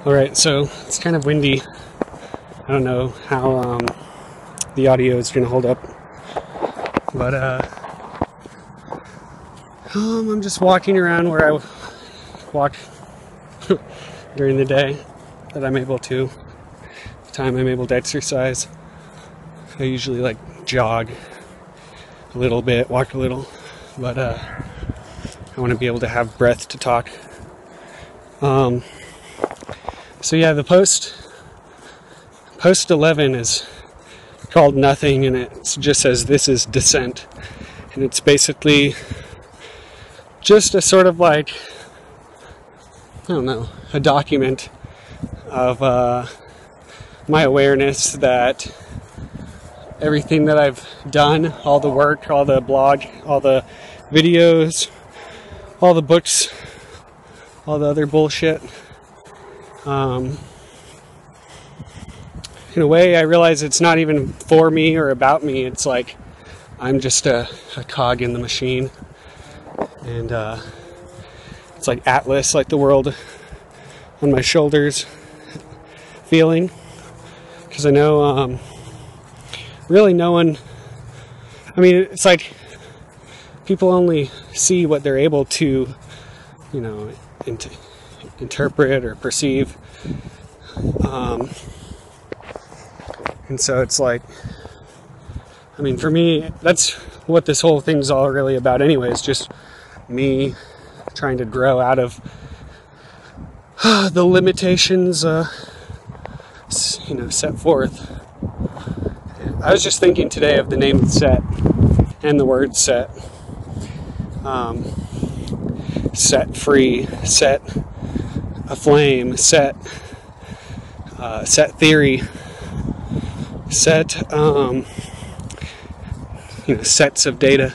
Alright, so it's kind of windy. I don't know how the audio is going to hold up. But I'm just walking around where I walk during the day that I'm able to. The time I'm able to exercise. I usually like jog a little bit, walk a little, but I want to be able to have breath to talk. So yeah, the post 11 is called Nothing, and it just says this is dissent, and it's basically just a sort of like, I don't know, a document of my awareness that everything that I've done, all the work, all the blog, all the videos, all the books, all the other bullshit, in a way I realize it's not even for me or about me. It's like I'm just a cog in the machine, and it's like Atlas, like the world on my shoulders feeling, because I know really no one, I mean, it's like people only see what they're able to, you know, interpret or perceive, and so it's like, I mean, for me, that's what this whole thing's all really about anyway. It's just me trying to grow out of the limitations set forth. I was just thinking today of the name set and the word set. Set free, set aflame, set theory, set sets of data.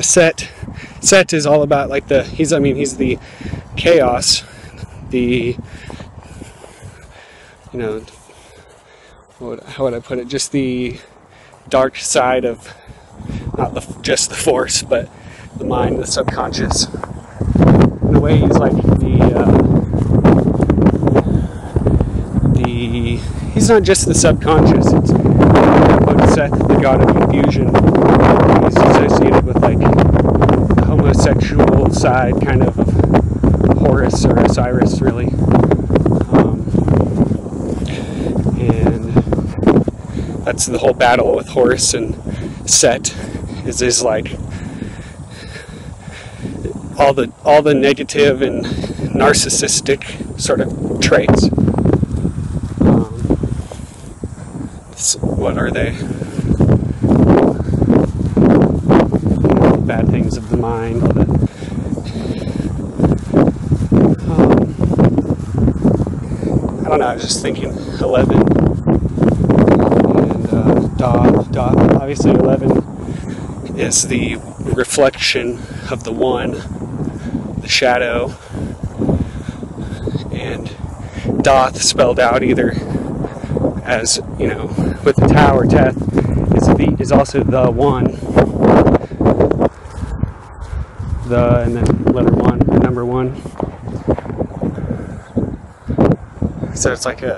Set is all about like he's the chaos, the, you know, how would I put it, just the dark side of not just the force, but the mind, the subconscious. In a way, he's like he's not just the subconscious. It's Seth, the god of confusion. He's associated with like the homosexual side, kind of Horus or Osiris, really. And that's the whole battle with Horus and Set. Is like all the negative and narcissistic sort of traits. What are they? Bad things of the mind. I don't know. I was just thinking 11 and Doth. Obviously, 11 is the reflection of the one, the shadow, and Doth spelled out either as, you know, with the Tau or Teth is also the one, the, and then letter 1, the number 1. So it's like the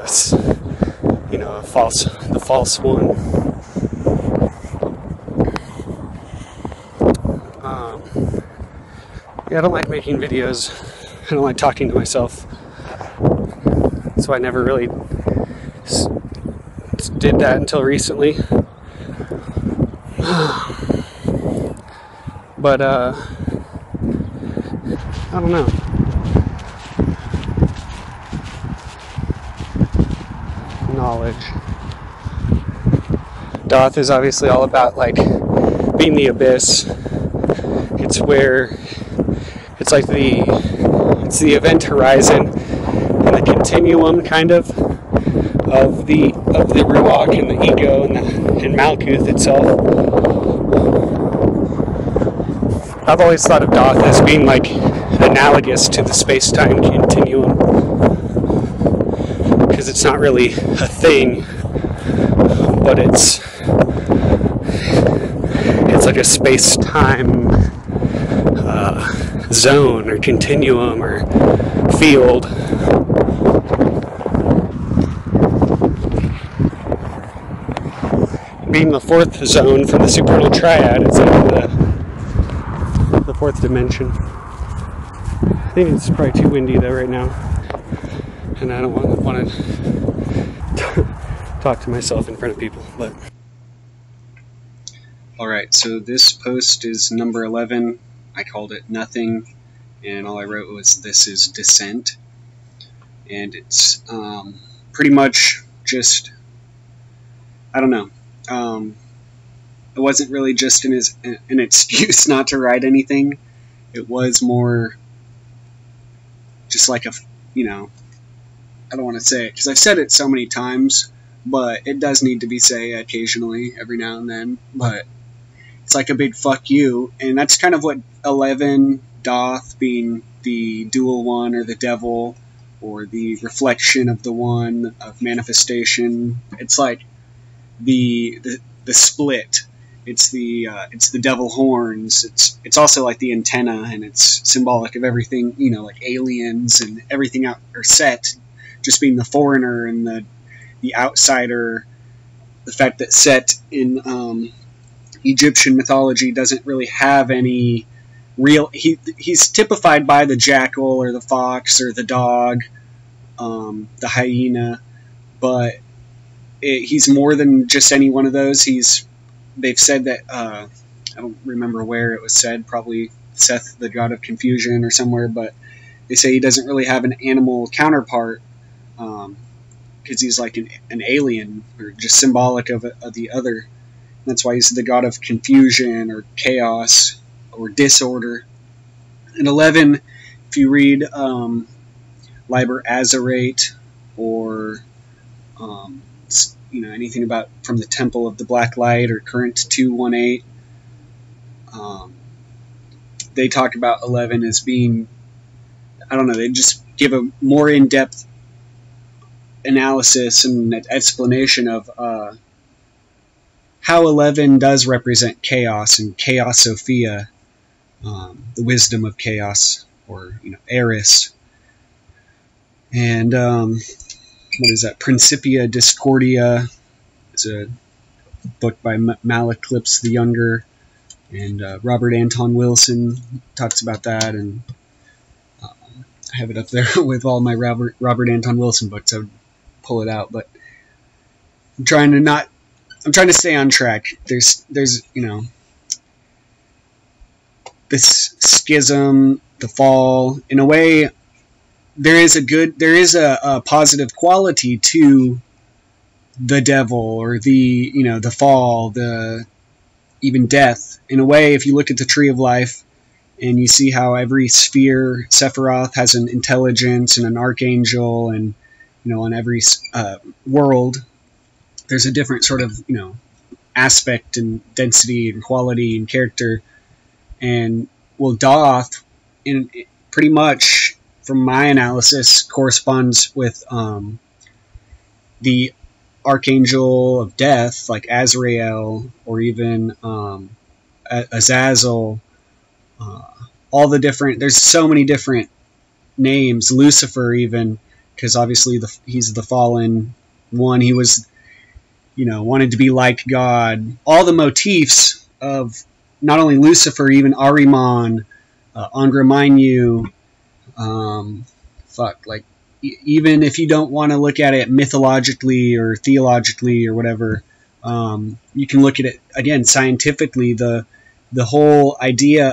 false one. Yeah, I don't like making videos. I don't like talking to myself. So I never really did that until recently. But I don't know. Knowledge. Doth is obviously all about like being the abyss. It's where it's like it's the event horizon and the continuum kind of the Ruach and the ego and Malkuth itself. I've always thought of Doth as being like analogous to the space-time continuum, because it's not really a thing, but it's like a space-time zone or continuum or field. Being the fourth zone from the supernal triad, it's like the fourth dimension. I think it's probably too windy though right now, and I don't want to talk to myself in front of people. But all right, so this post is number 11. I called it Nothing, and all I wrote was, "This is Descent," and it's pretty much just, I don't know. It wasn't really just an excuse not to write anything. It was more just like a, I don't want to say it because I've said it so many times, but it does need to be said occasionally, every now and then. But it's like a big fuck you, and that's kind of what 11 doth, being the dual one or the devil or the reflection of the one of manifestation. It's like the split. It's the devil horns. It's also like the antenna, and it's symbolic of everything, like aliens and everything out, or Set just being the foreigner and the outsider. The fact that Set in Egyptian mythology doesn't really have any real. He's typified by the jackal or the fox or the dog, the hyena, but he's more than just any one of those. They've said that, I don't remember where it was said, probably Seth, the god of confusion, or somewhere, but they say he doesn't really have an animal counterpart, because he's like an alien, or just symbolic of the other. That's why he's the god of confusion or chaos or disorder. And 11, if you read Liber Azerate or anything about from the Temple of the Black Light or Current 218, they talk about 11 as being, I don't know, they just give a more in-depth analysis and explanation of how 11 does represent chaos and Chaos Sophia, the wisdom of chaos, or Eris. And what is that? Principia Discordia. It's a book by Malaclips the Younger, and Robert Anton Wilson talks about that, and I have it up there with all my Robert Anton Wilson books. I would pull it out, but I'm trying to stay on track. There's this schism, the fall. In a way, there is a positive quality to the devil, or the fall, even death. In a way, if you look at the Tree of Life and you see how every sphere, Sephiroth, has an intelligence and an archangel, and on every world there's a different sort of aspect and density and quality and character. And Doth, pretty much from my analysis, corresponds with the archangel of death, like Azrael, or even Azazel. All the different, there's so many different names. Lucifer, even, because obviously he's the fallen one. He was, wanted to be like God. All the motifs of not only Lucifer, even Ahriman, Angra Mainyu, even if you don't want to look at it mythologically or theologically or whatever, you can look at it again scientifically. The whole idea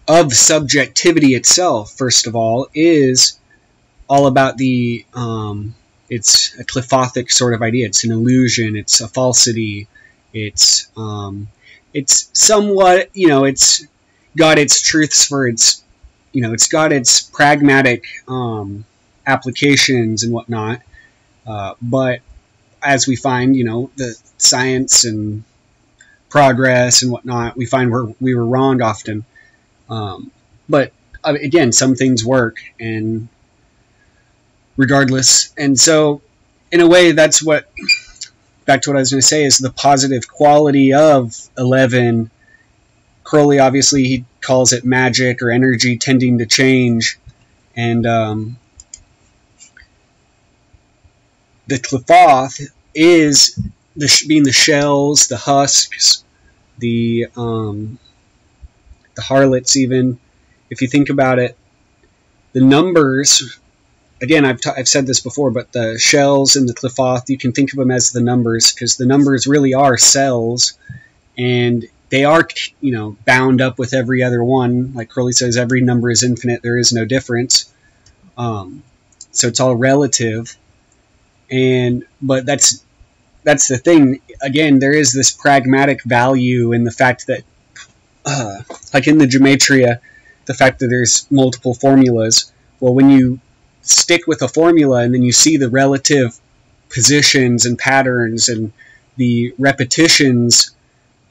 of subjectivity itself, first of all, is all about it's a Clifothic sort of idea. It's an illusion. It's a falsity. It's somewhat, it's got its truths for its, it's got its pragmatic applications and whatnot. But as we find, the science and progress and whatnot, we find we were wrong often. But again, some things work, and regardless. And so, in a way, that's back to what I was going to say, is the positive quality of 11 Crowley, obviously, he calls it magic or energy tending to change. And the Qliphoth is being the shells, the husks, the harlots even. If you think about it, the numbers, again, I've said this before, but the shells and the Qliphoth, you can think of them as the numbers, because the numbers really are cells, and they are, bound up with every other one. Like Crowley says, every number is infinite, there is no difference. So it's all relative. But that's the thing. Again, there is this pragmatic value in the fact that, like in the gematria, the fact that there's multiple formulas. Well, when you stick with a formula and then you see the relative positions and patterns and the repetitions,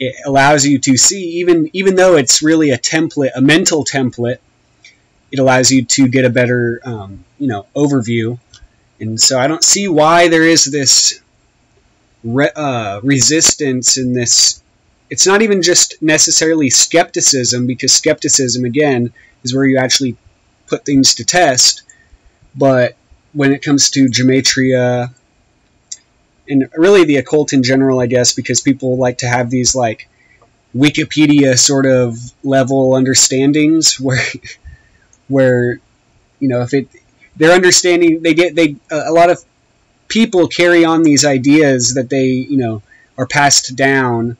it allows you to see, even though it's really a template, a mental template, it allows you to get a better, overview. And so I don't see why there is this resistance in this. It's not even just necessarily skepticism, because skepticism, again, is where you actually put things to test. But when it comes to gematria, and really the occult in general, I guess, because people like to have these like Wikipedia sort of level understandings where if their understanding, a lot of people carry on these ideas that they are passed down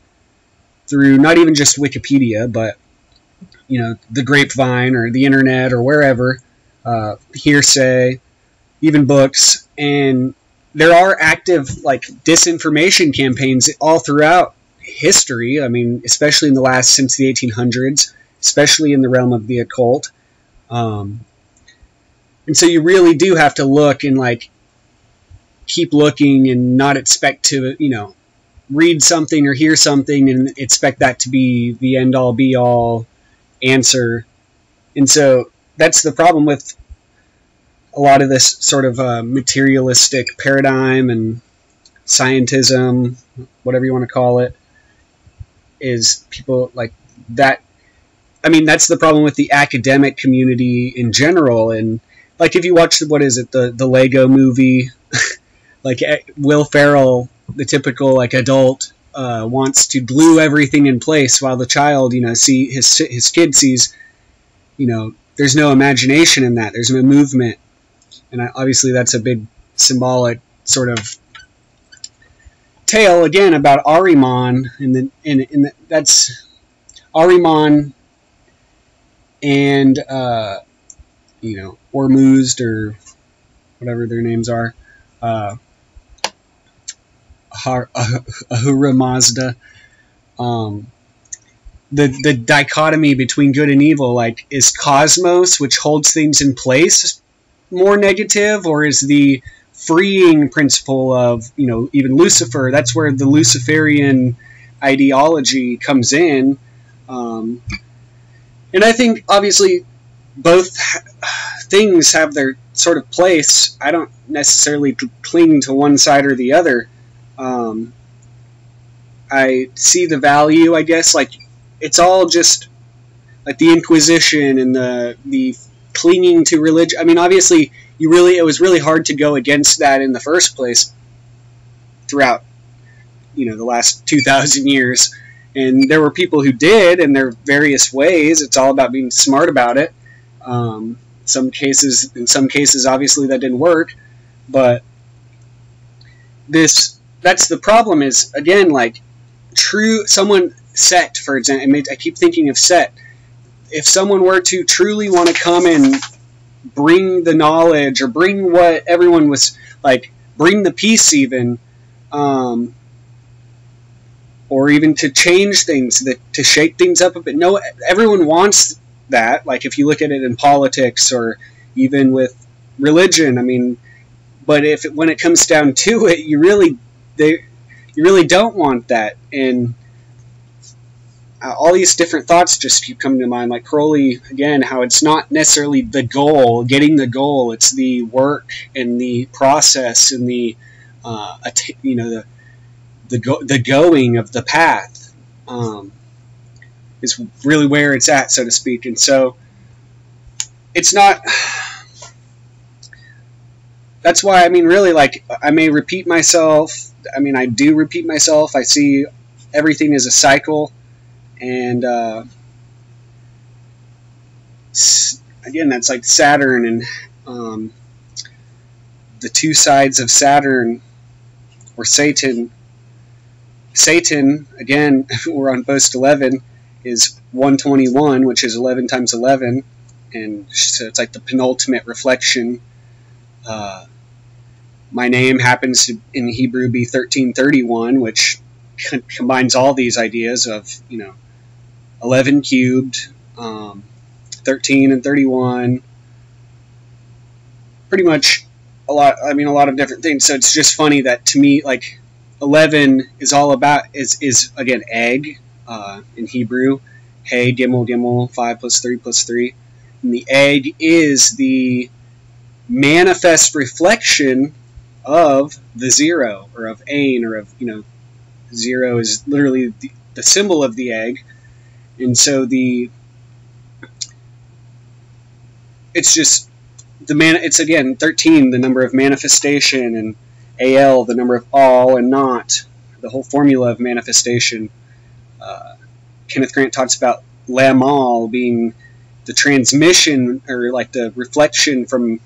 through not even just Wikipedia, but the grapevine or the internet or wherever, hearsay, even books. And there are active like disinformation campaigns all throughout history. I mean, especially since the 1800s, especially in the realm of the occult. And so you really do have to look and like keep looking and not expect to, read something or hear something and expect that to be the end all be all answer. And so that's the problem with a lot of this sort of materialistic paradigm and scientism, whatever you want to call it, is people like that. I mean, that's the problem with the academic community in general. And like if you watch the Lego movie, like Will Ferrell, the typical like adult, wants to glue everything in place, while the child, see his kid sees, there's no imagination in that. There's no movement. And obviously that's a big symbolic sort of tale, again, about Ahriman, and that's Ahriman and, Ormuzd, or whatever their names are, Ahura Mazda, the dichotomy between good and evil, like, is cosmos, which holds things in place, more negative, or is the freeing principle of, even Lucifer, that's where the Luciferian ideology comes in. And I think, obviously, both things have their sort of place. I don't necessarily cling to one side or the other. I see the value, I guess, like, it's all just like the Inquisition and the clinging to religion. I mean, obviously, it was really hard to go against that in the first place throughout, the last 2,000 years. And there were people who did in their various ways. It's all about being smart about it. In some cases, obviously, that didn't work. But that's the problem is, again, like, Set, for example, I keep thinking of Set. If someone were to truly want to come and bring the knowledge, or bring what everyone was, like, bring the peace even, or even to change things, to shake things up a bit. No, everyone wants that. Like, if you look at it in politics or even with religion, I mean, but when it comes down to it, you really don't want that. And all these different thoughts just keep coming to mind, like Crowley, again, how it's not necessarily the goal, getting the goal, it's the work and the process and the going of the path. is really where it's at, so to speak. And so it's not, that's why, I mean, really, like, I may repeat myself. I mean, I do repeat myself. I see everything as a cycle. And again, that's like Saturn, and the two sides of Saturn, or Satan. Satan, again, we're on post 11, is 121, which is 11 times 11. And so it's like the penultimate reflection. My name happens to, in Hebrew, be 1331, which combines all these ideas of, 11 cubed, 13 and 31, pretty much a lot of different things. So it's just funny that, to me, like, 11 is all about, is again, egg, in Hebrew, hey, gimel, gimel, 5 plus 3 plus 3. And the egg is the manifest reflection of the zero, or of Ain, or of, zero is literally the symbol of the egg. And so it's just, it's again, 13, the number of manifestation, and Al, the number of all and not, the whole formula of manifestation. Kenneth Grant talks about Lamal being the transmission, or like the reflection from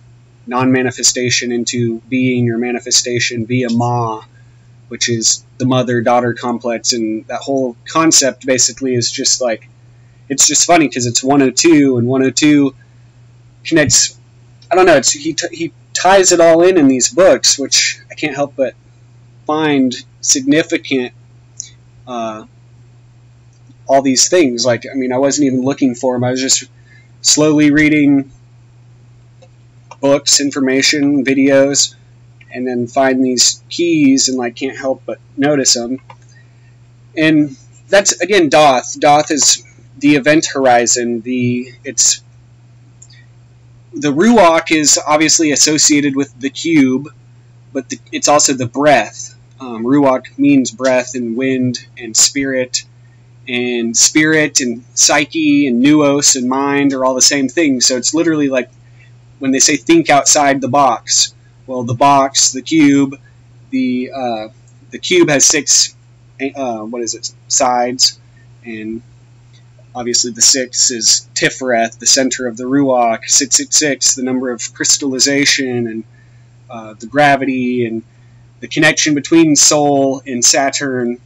non-manifestation into being or manifestation via Ma, which is the mother-daughter complex. And that whole concept basically is just like, it's just funny because it's 102, and 102 connects, I don't know, he ties it all in these books, which I can't help but find significant. All these things, like, I mean, I wasn't even looking for them. I was just slowly reading books, information, videos, and then find these keys, and like can't help but notice them. And that's, again, Doth. Doth is the event horizon. The Ruach is obviously associated with the cube, but it's also the breath. Ruach means breath and wind and spirit and psyche and nuos and mind are all the same thing. So it's literally like when they say think outside the box. Well, the box, the cube, the cube has 6 sides, and obviously the 6 is Tiferet, the center of the Ruach. 666, the number of crystallization, and the gravity, and the connection between Sol and Saturn.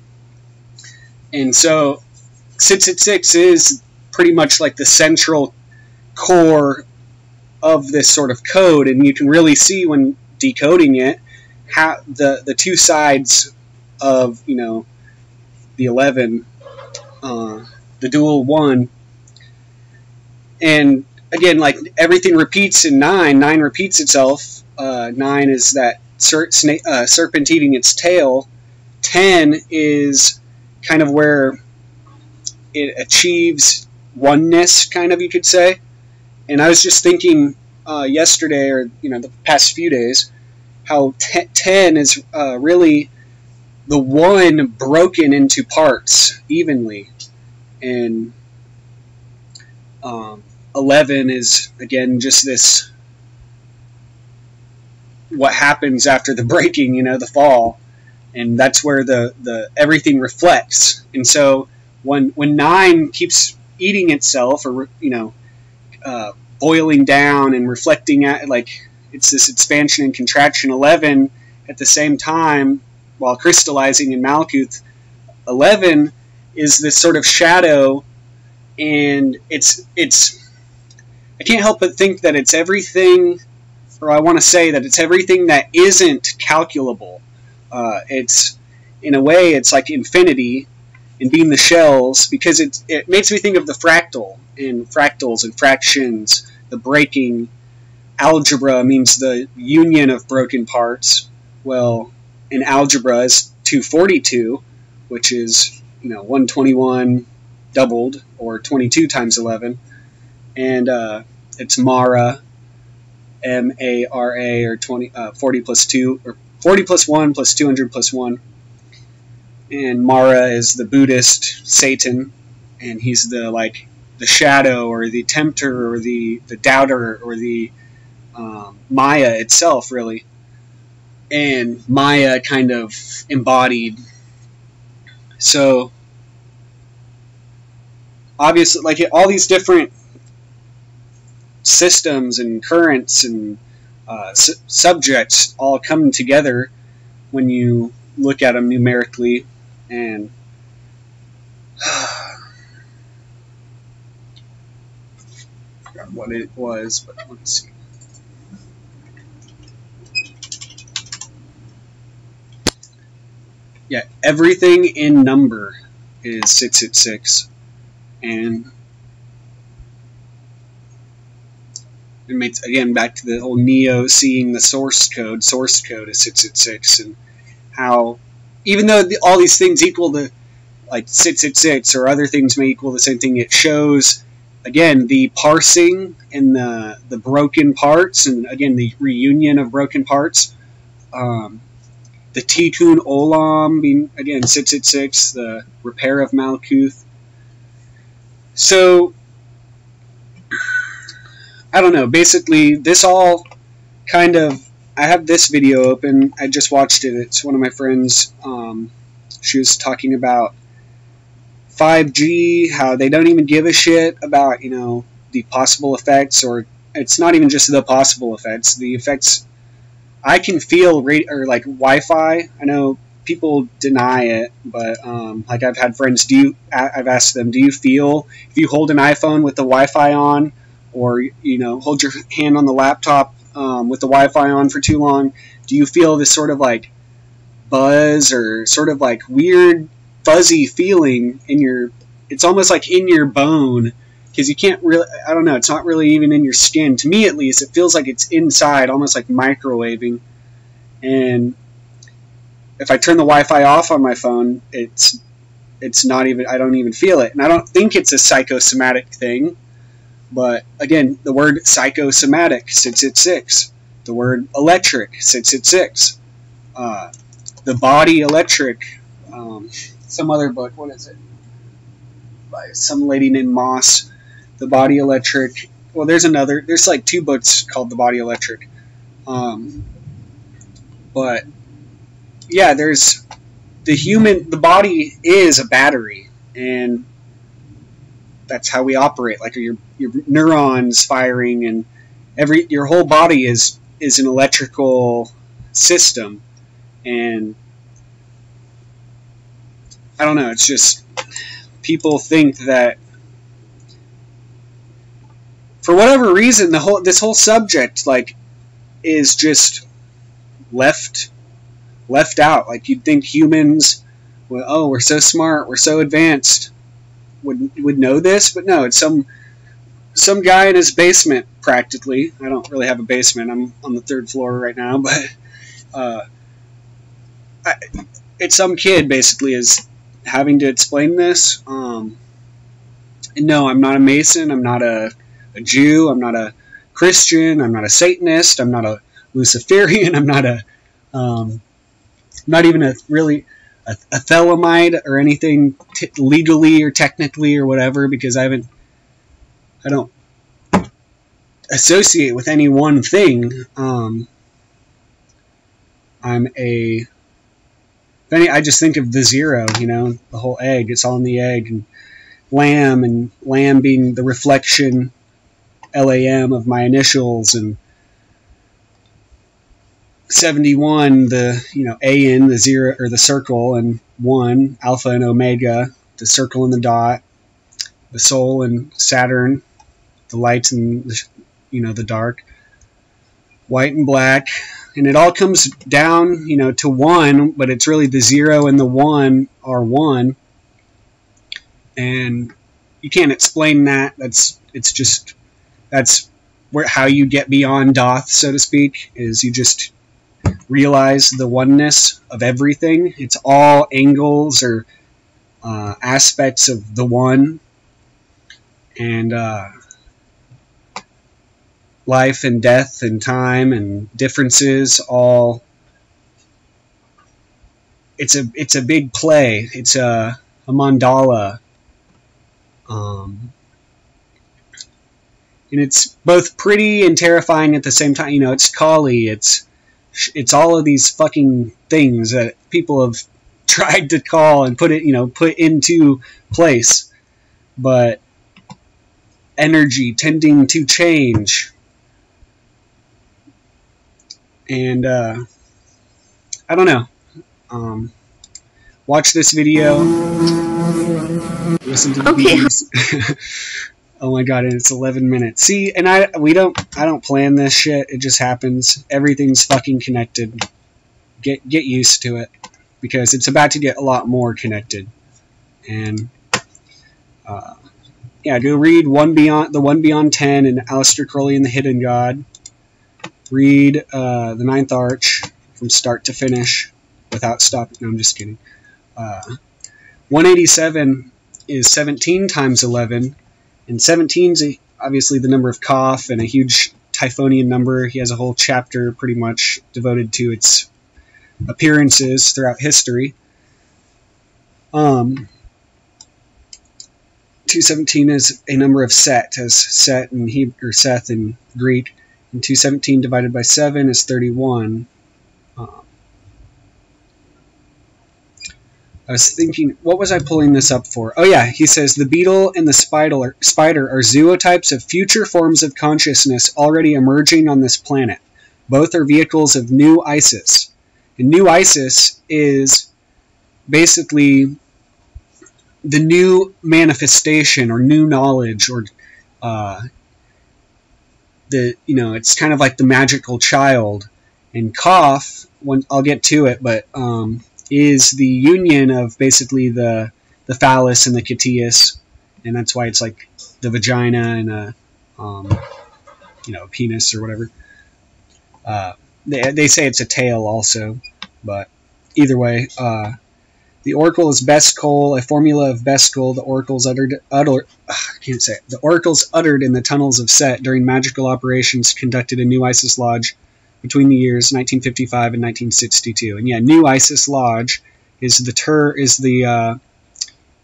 And so 666 is pretty much like the central core of this sort of code, and you can really see when decoding it how the two sides of the 11, the dual 1. And again, like, everything repeats in 9. 9 repeats itself. 9 is that serpent eating its tail. 10 is kind of where it achieves oneness, kind of, you could say. And I was just thinking yesterday, or the past few days, how 10 is really the 1 broken into parts evenly, and 11 is, again, just this, what happens after the breaking, the fall, and that's where the everything reflects. And so when 9 keeps eating itself, or boiling down and reflecting at, like, it's this expansion and contraction. 11 at the same time, while crystallizing in Malkuth, 11 is this sort of shadow, and it's I can't help but think that it's everything, or I want to say that it's everything that isn't calculable. It's, in a way, it's like infinity and being the shells, because it makes me think of the fractal, and fractals and fractions, the breaking. Algebra means the union of broken parts. Well, in algebra is 242, which is 121 doubled, or 22 times 11, and it's Mara, M-A-R-A, or 40 plus 2, or 40 plus 1 plus 200 plus 1. And Mara is the Buddhist Satan, and he's the the shadow or the tempter or the doubter or the Maya itself, really. And Maya kind of embodied. So obviously, like, all these different systems and currents and subjects all come together when you look at them numerically. And I forgot what it was, but let's see. Yeah, everything in number is 666, and it makes, again, back to the whole Neo seeing the source code. Source code is 666, and how even though all these things equal to like 666, or other things may equal the same thing, it shows again the parsing and the broken parts, and again the reunion of broken parts. The Tikkun Olam being, again, 666, the repair of Malkuth. So, I don't know, basically, this all kind of, I have this video open, I just watched it, it's one of my friends, she was talking about 5G, how they don't even give a shit about, the possible effects, or it's not even just the possible effects, the effects I can feel, or like Wi-Fi. I know people deny it, but like I've had friends. I've asked them, do you feel if you hold an iPhone with the Wi-Fi on, or hold your hand on the laptop with the Wi-Fi on for too long? Do you feel this sort of like buzz or sort of like weird fuzzy feeling in your? It's almost like in your bone. Because you can't really, I don't know, it's not really even in your skin. To me, at least, it feels like it's inside, almost like microwaving. And if I turn the Wi-Fi off on my phone, it's not even, I don't even feel it. And I don't think it's a psychosomatic thing. But again, the word psychosomatic, 666. The word electric, 666. The body electric. Some other book, what is it? By some lady named Moss. The Body Electric. Well, there's like 2 books called The Body Electric. But yeah, there's the body is a battery, and that's how we operate. Like your neurons firing, and your whole body is an electrical system. And I don't know, it's just people think that for whatever reason this whole subject is just left out. Like, you'd think humans, well, oh, we're so smart, we're so advanced, would know this, but no, it's some guy in his basement practically. I don't really have a basement. I'm on the 3rd floor right now, but it's some kid basically is having to explain this. And no, I'm not a Mason. I'm not a Jew. I'm not a Christian. I'm not a Satanist. I'm not a Luciferian. I'm not not even a Thelemite or anything legally or technically or whatever, because I don't associate with any one thing. I just think of the zero, the whole egg. It's all in the egg, and lamb being the reflection, LAM, of my initials, and 71, the AN, the zero, or the circle, and 1, Alpha and Omega, the circle and the dot, the soul and Saturn, the lights and the dark, white and black. And it all comes down, to 1, but it's really the 0 and the 1 are 1. And you can't explain that. That's how you get beyond Doth, so to speak, is you just realize the oneness of everything. It's all angles or aspects of the one. And life and death and time and differences, all it's a big play. It's a mandala. And it's both pretty and terrifying at the same time. You know, it's Kali, it's all of these fucking things that people have tried to call and put into place, but energy tending to change. And I don't know. Watch this video. Listen to the beats. Oh my god, and it's 11 minutes. See, and I don't plan this shit. It just happens. Everything's fucking connected. Get used to it, because it's about to get a lot more connected. And yeah, go read The One Beyond 10 and Aleister Crowley and the Hidden God. Read The Ninth Arch from start to finish without stopping. No, I'm just kidding. 187 is 17 times 11. And 17 is obviously the number of Kaf and a huge Typhonian number. He has a whole chapter pretty much devoted to its appearances throughout history. 217 is a number of Set, as Set in Hebrew, or Seth in Greek. And 217 divided by 7 is 31. I was thinking, what was I pulling this up for? Oh yeah, he says, the beetle and the spider are zootypes of future forms of consciousness already emerging on this planet. Both are vehicles of new Isis. And new Isis is basically the new manifestation or new knowledge, or it's kind of like the magical child. And Kaf, I'll get to it, but is the union of basically the phallus and the Catius, and that's why it's like the vagina and a penis or whatever. They say it's a tail also, but either way, the oracle is Beskol, a formula of Beskol. The oracles The oracles uttered in the tunnels of Set during magical operations conducted in New Isis Lodge between the years 1955 and 1962. And yeah, New Isis Lodge is the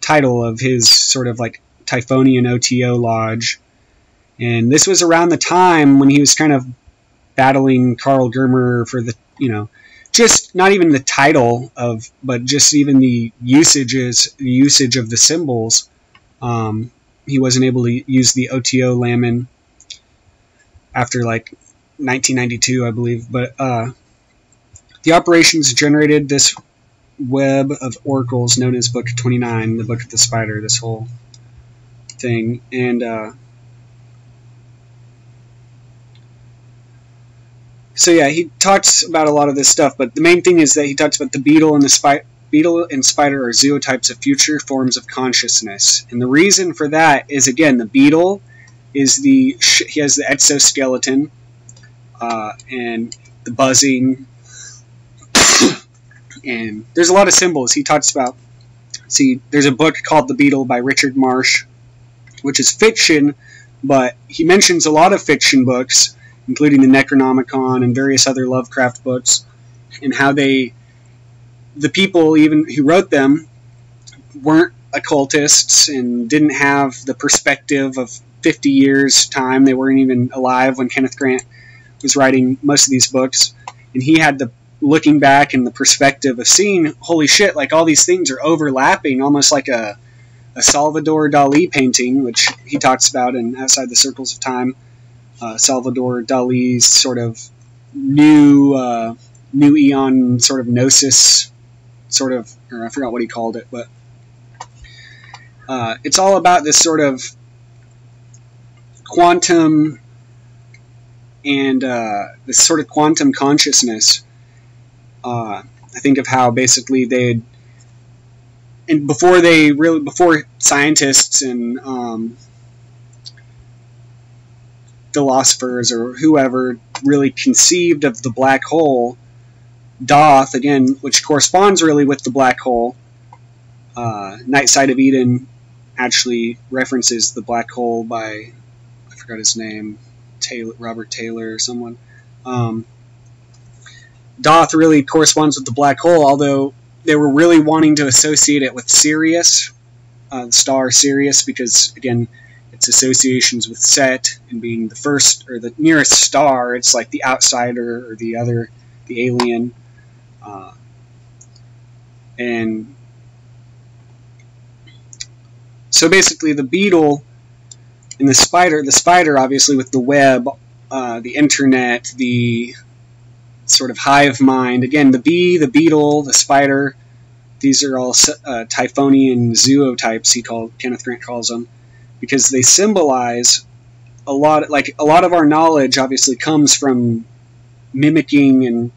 title of his sort of like Typhonian OTO lodge. And this was around the time when he was kind of battling Karl Germer for the, just not even the title of, but just even the usage of the symbols. He wasn't able to use the OTO Lamin after like 1992, I believe, but the operations generated this web of oracles known as Book 29, the Book of the Spider, this whole thing. And so yeah, he talks about a lot of this stuff, but the main thing is that he talks about the beetle and the beetle and spider are zootypes of future forms of consciousness. And the reason for that is, again, the beetle is he has the exoskeleton, and the buzzing, and there's a lot of symbols he talks about. See, there's a book called The Beetle by Richard Marsh, which is fiction, but he mentions a lot of fiction books, including the Necronomicon and various other Lovecraft books, and how the people even who wrote them weren't occultists and didn't have the perspective of 50 years' time. They weren't even alive when Kenneth Grant was writing most of these books, and he had the looking back and the perspective of seeing, holy shit, like all these things are overlapping, almost like a Salvador Dali painting, which he talks about in Outside the Circles of Time. Salvador Dali's sort of new eon sort of gnosis, sort of, or I forgot what he called it, but it's all about this sort of quantum and this sort of quantum consciousness. I think of how basically before scientists and philosophers or whoever really conceived of the black hole, Thoth, again, which corresponds really with the black hole. Night Side of Eden actually references the black hole by, I forgot his name, Robert Taylor or someone. Thoth really corresponds with the black hole, although they were really wanting to associate it with Sirius, the star Sirius, because again, its associations with Set and being the first or the nearest star. It's like the outsider or the alien, and so basically the beetle and the spider obviously with the web, the internet, the sort of hive mind. Again, the bee, the beetle, the spider, these are all Typhonian zootypes, Kenneth Grant calls them, because they symbolize a lot of our knowledge obviously comes from mimicking and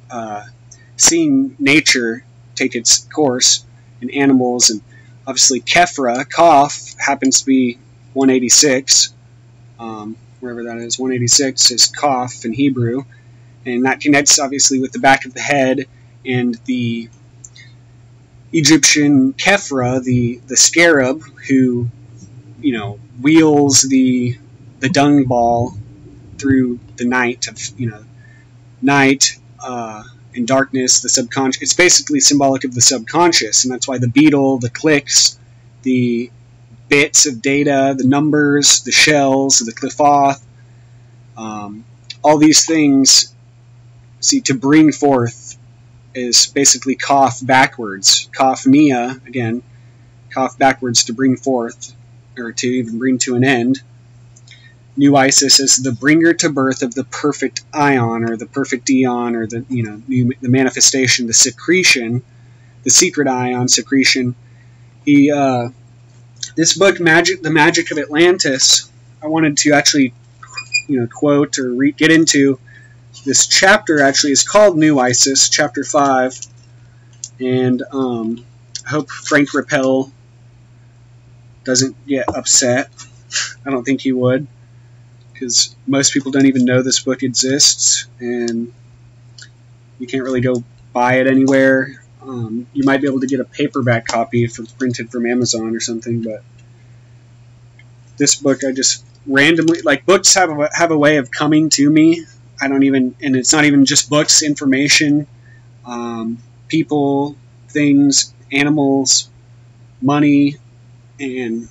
seeing nature take its course in animals. And obviously Kephra, Kaf, happens to be 186, wherever that is. 186 is Kaf in Hebrew, and that connects obviously with the back of the head, and the Egyptian Kephra, the scarab, who, you know, wheels the dung ball through the night of, you know, night and darkness, the subconscious. It's basically symbolic of the subconscious, and that's why the beetle, the clicks, the bits of data, the numbers, the shells, the qlifoth, all these things, see, to bring forth is basically Kaf backwards. Kaf Nia, again, Kaf backwards to bring forth, or to even bring to an end. New Isis is the bringer to birth of the perfect ion, or the perfect eon, or the, you know, the manifestation, the secretion, the secret ion secretion. This book, The Magic of Atlantis, I wanted to actually, you know, quote or get into. This chapter actually is called New Isis, chapter 5, and I hope Frank Rappel doesn't get upset. I don't think he would, because most people don't even know this book exists, and you can't really go buy it anywhere. You might be able to get a paperback copy if it's printed from Amazon or something, but this book I just randomly, like, books have a way of coming to me. I don't even, and it's not even just books, information, people, things, animals, money, and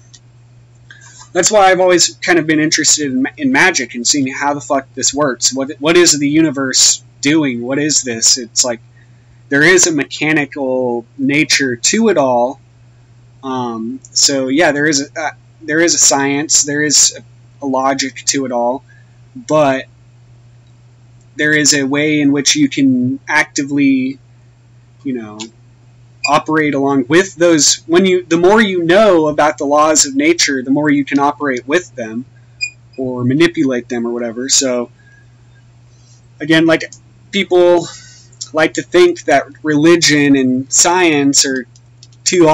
that's why I've always kind of been interested in magic and seeing how the fuck this works. What is the universe doing? What is this? It's like there is a mechanical nature to it all. So yeah, there is a science, there is a logic to it all, but there is a way in which you can actively, you know, operate along with those. The more you know about the laws of nature, the more you can operate with them or manipulate them or whatever. So again, like, people like to think that religion and science are two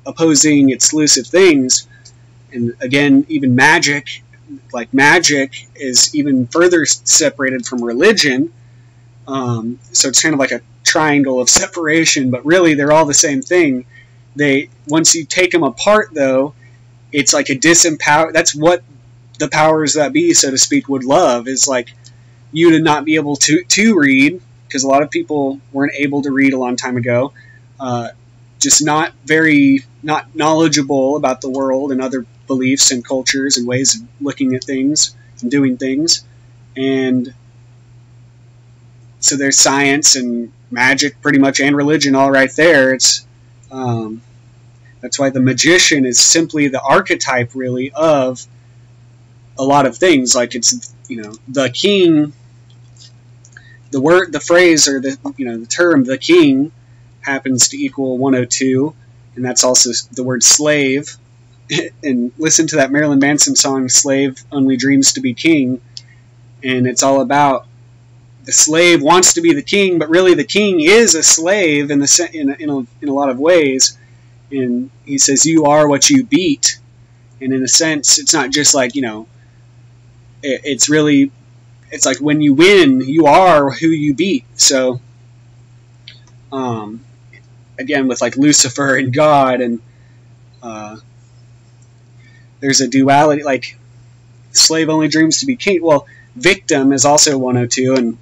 opposing, exclusive things. And again, even magic, like, magic is even further separated from religion. So it's kind of like a triangle of separation, but really they're all the same thing. Once you take them apart, though, it's like a disempower. That's what the powers that be, so to speak, would love, is like you to not be able to read, because a lot of people weren't able to read a long time ago, just not knowledgeable about the world and other beliefs and cultures and ways of looking at things and doing things. And so there's science and magic, pretty much, and religion all right there. It's that's why the magician is simply the archetype, really, of a lot of things. Like, it's, you know, the king, the phrase, or the, you know, the term the king happens to equal 102, and that's also the word slave. And listen to that Marilyn Manson song, Slave Only Dreams to Be King, and it's all about the slave wants to be the king, but really the king is a slave in a lot of ways. And he says, you are what you beat. And in a sense, it's not just like, you know, it's really, it's like when you win, you are who you beat. So again, with like Lucifer and God, and there's a duality, like slave only dreams to be king. Well, victim is also 102, and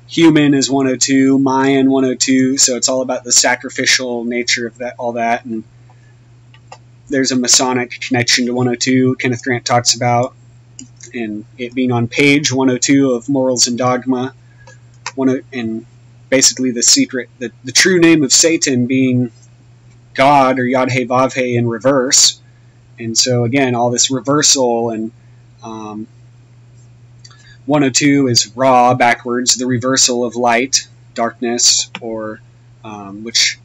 human is 102, Mayan 102, so it's all about the sacrificial nature of that, all that. And there's a Masonic connection to 102. Kenneth Grant talks about, and it being on page 102 of Morals and Dogma, and basically the secret, the true name of Satan being God, or Yod-Heh-Vav-Heh in reverse. And so again, all this reversal, and 102 is Ra backwards, the reversal of light, darkness, or which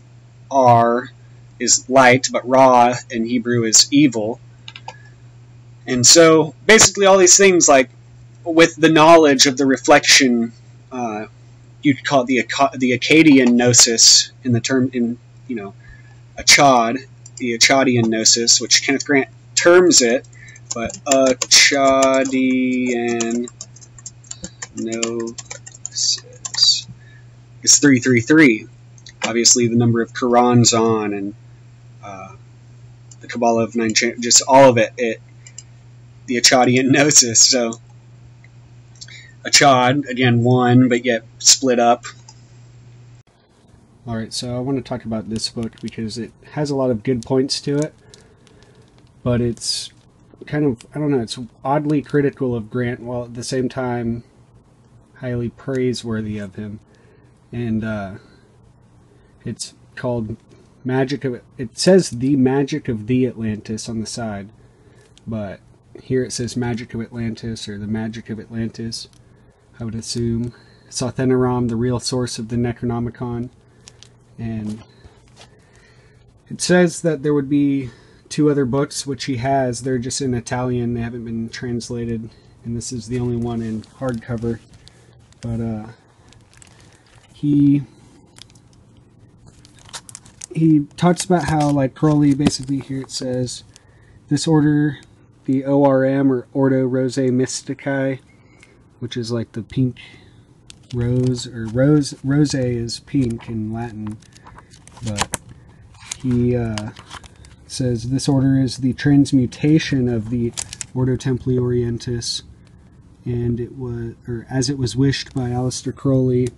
R is light, but Ra in Hebrew is evil. And so basically all these things, like with the knowledge of the reflection, you could call it the Akkadian gnosis in the term, in, Achad, the Achadian gnosis, which Kenneth Grant terms it, but Achadian gnosis is 333. Obviously, the number of Qurans on, and the Kabbalah of 9, just all of it, the Achadian gnosis. So Achad, again, one, but yet split up. Alright, so I want to talk about this book because it has a lot of good points to it, but it's kind of, I don't know, it's oddly critical of Grant while at the same time highly praiseworthy of him. And it's called it says The Magic of the Atlantis on the side, but here it says Magic of Atlantis, or The Magic of Atlantis, I would assume. Sothenoram, the real source of the Necronomicon. And it says that there would be 2 other books, which he has. They're just in Italian. They haven't been translated. And this is the only one in hardcover. But he talks about how, like, Crowley, basically here it says, this order, the ORM, or Ordo Rosae Mysticae, which is like the pink rose, or rose is pink in Latin, but he says this order is the transmutation of the Ordo Templi Orientis, and it was, or as it was wished by Aleister Crowley,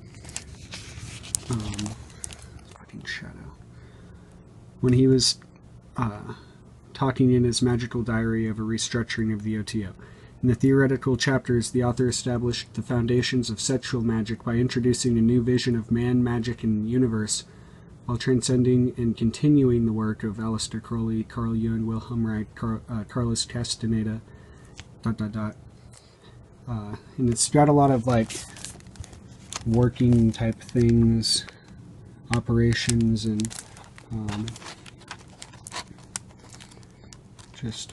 fucking shadow, when he was talking in his magical diary of a restructuring of the OTO. In the theoretical chapters, the author established the foundations of sexual magic by introducing a new vision of man, magic, and universe, while transcending and continuing the work of Aleister Crowley, Carl Jung, Wilhelm Reich, Carlos Castaneda, ... and it's got a lot of, like, working type things, operations, and just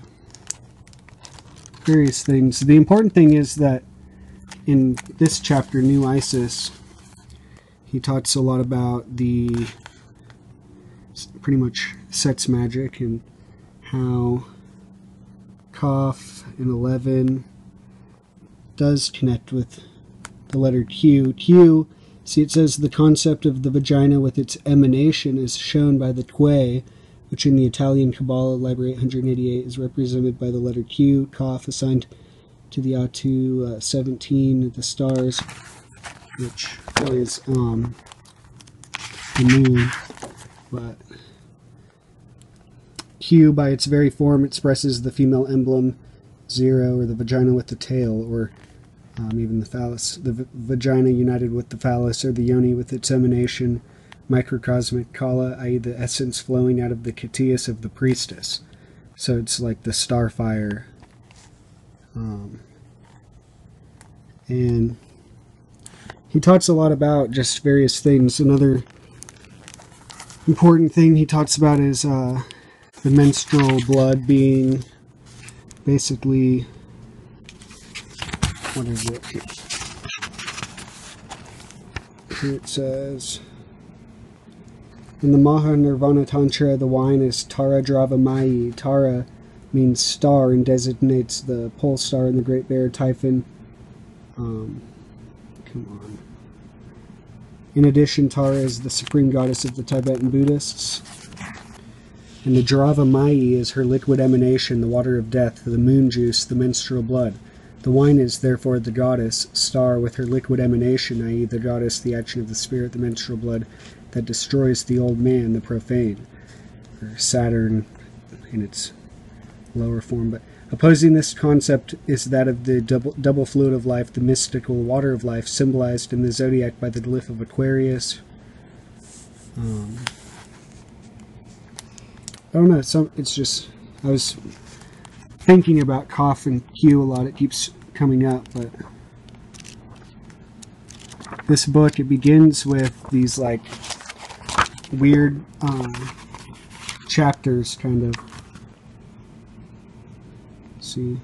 various things. The important thing is that in this chapter, New Isis, he talks a lot about the pretty much sex magic, and how Kaf and 11 does connect with the letter Q. Q, see, it says the concept of the vagina with its emanation is shown by the Twe, which in the Italian Kabbalah, Library 888, is represented by the letter Q. Kaf assigned to the Atu 17, the stars, which is the moon. But Q, by its very form, expresses the female emblem 0, or the vagina with the tail, or even the phallus. The vagina united with the phallus, or the yoni with its emanation, microcosmic kala, i.e. the essence flowing out of the Catius of the priestess. So it's like the starfire. And he talks a lot about just various things. Another important thing he talks about is the menstrual blood being basically, what is it? Here it says, in the Maha Nirvana Tantra, the wine is Tara Drava Mayi. Tara means star and designates the pole star in the Great Bear Typhon. Come on. In addition, Tara is the supreme goddess of the Tibetan Buddhists. And the Drava Mayi is her liquid emanation, the water of death, the moon juice, the menstrual blood. The wine is therefore the goddess, star, with her liquid emanation, i.e. the goddess, the action of the spirit, the menstrual blood, that destroys the old man, the profane. Or Saturn, in its lower form. But opposing this concept is that of the double fluid of life, the mystical water of life, symbolized in the zodiac by the glyph of Aquarius. I don't know. It's just, I was thinking about Koph and Q a lot. It keeps coming up, but this book, it begins with these like weird chapters, kind of. Let's see.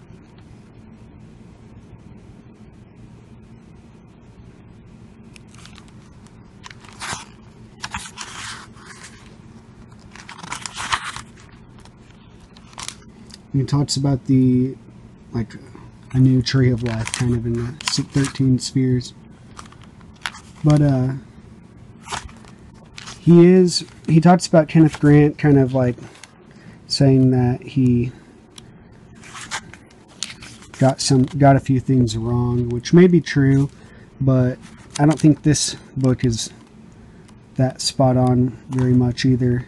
He talks about the, like, a new tree of life, kind of in the 13 spheres. But, he talks about Kenneth Grant kind of, like, saying that he got a few things wrong, which may be true, but I don't think this book is that spot on very much either.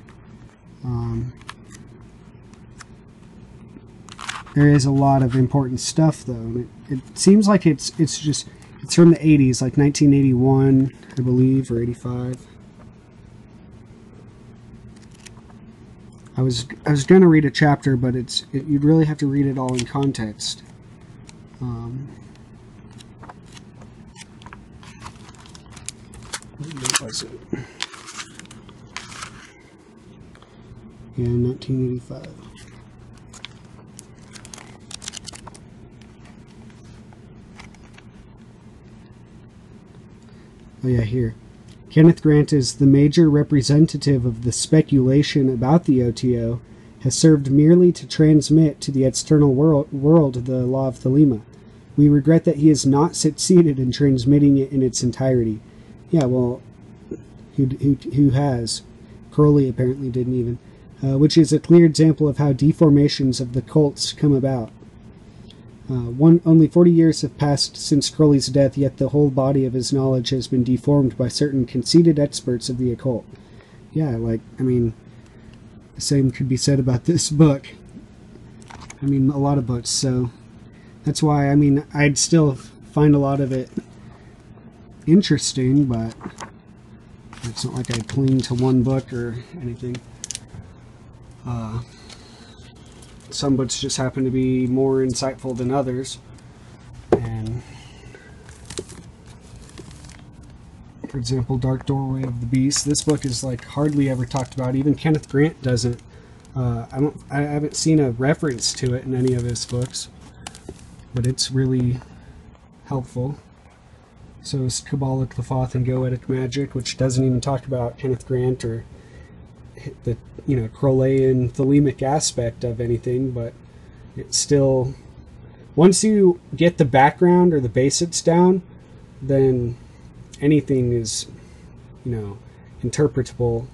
There is a lot of important stuff, though. And it seems like it's from the 80s, like 1981, I believe, or 85. I was going to read a chapter, but you'd really have to read it all in context. What was it? Yeah, 1985. Oh yeah, here. Kenneth Grant is the major representative of the speculation about the OTO, has served merely to transmit to the external world the law of Thelema. We regret that he has not succeeded in transmitting it in its entirety. Yeah, well, who has? Crowley apparently didn't even. Which is a clear example of how deformations of the cults come about. Only 40 years have passed since Crowley's death, yet the whole body of his knowledge has been deformed by certain conceited experts of the occult. Yeah, like, I mean, the same could be said about this book. I mean, a lot of books, so that's why, I mean, I'd still find a lot of it interesting, but it's not like I cling to one book or anything. Some books just happen to be more insightful than others. And for example, Dark Doorway of the Beast. This book is like hardly ever talked about. Even Kenneth Grant doesn't. I haven't seen a reference to it in any of his books, but it's really helpful. So is Kabbalic Qliphoth and Goetic Magic, which doesn't even talk about Kenneth Grant or the, you know, Crowleyan Thelemic aspect of anything, but it's still, once you get the background or the basics down, then anything is, you know, interpretable.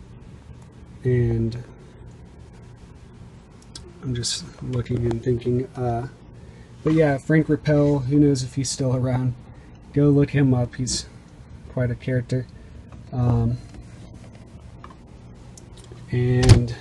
And I'm just looking and thinking, but yeah, Frank Rappel, who knows if he's still around, go look him up, he's quite a character. And